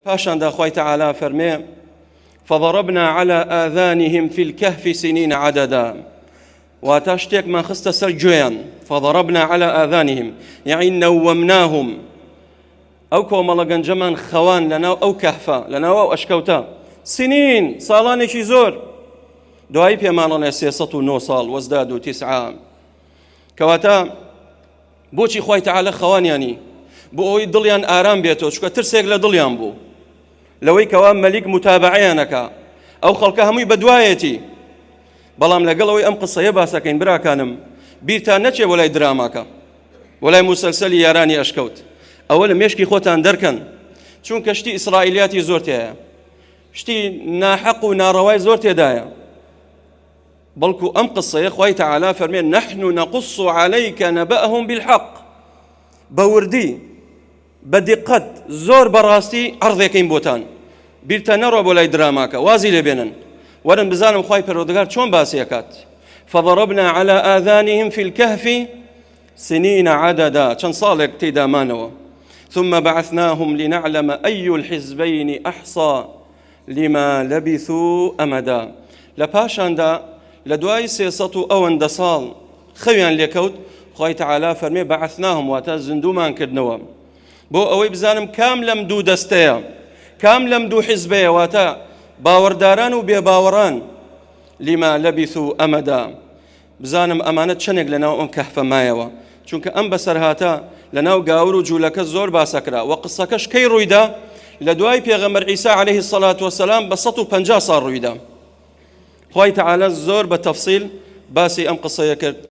پاشان دا خوای تعالی فرمێ فضربنا على آذانهم في الكهف سنين عددا واتا شتێکمان خستە سەر گوێیان فضربنا على آذانهم يعني نومناهم ئەو کۆمەڵە گەنجەمان خەوان لەناو ئەو کەهفە لەناو ئەو ئەشکەوتە سنین ساڵانێکی زۆر دوایی پێمانڵێ 309 ساڵ وەزداد و تیسعا کەواتە بۆچی خوای تعالی خەوانیانی بۆ ئەوەی دڵیان ئارام بێتەوە چونکە ترسێک لە دڵیان بوو لەوەی کەوا مەلیک متابعەیانەکە ئەو خەڵکە هەمووی بەدوایەتی بەڵام لەگەڵەوەی ئەم قسەیە باسەکەین براکانم بیرتان نەچێ بۆ لای دراماکە بۆ لای موسەلسەلی یارانی ئەشکەوت ئەوە لە مێشکی خۆتان دەرکەن چونکە شتی ئیسرائیلیاتی زۆر تێیە شتی ناحەق و ناڕەوای زۆر تێدایە بەڵکو ئەم قسەیە خوای تعالی فەرمێ نحن نقص عليك نبأهم بالحق بەوردی بەدقت زۆر بەڕاستی عەرضێکەین بۆتان بیرتە نەڕۆ بۆ لای دراماکە وازی لێبێنن وەرن بزانم خوای پەروەردگار چۆن باسی ئەکات فضربنا على آذانهم في الكهف سنين عددا چەند ساڵێک تێدامانەوە ثم بعثناهم لنعلم أي الحزبين أحصى لما لبثوا أمدا لپاشاندا لدوای 300 ساڵ خەویان لێکەوت خوای تعالی فەرمێ بعثناهم واتە زیندومان کردنەوە بۆ ئەوەی بزانم کام لەم دوو دەستەیە کام لەم دوو حیزبەیە واتە باوەڕداران و بێباوەڕان لما لبثوا ئەمەدا بزانم ئەمانە چەندێک لەناو ئەم کەهفە مایەوە چونکە ئەم بەسەرهاتە لەناو گاور و جوولەکە زۆر باسەکرا و قسەکەش کەی ڕوویدا لە دوای پێغەمبەر عیسا عەلەیهی السەڵات وەسەلام بە 150 ساڵ ڕوویدا خوای تعالی زۆر بە تەفسیل باسی ئەم قسەیە کرد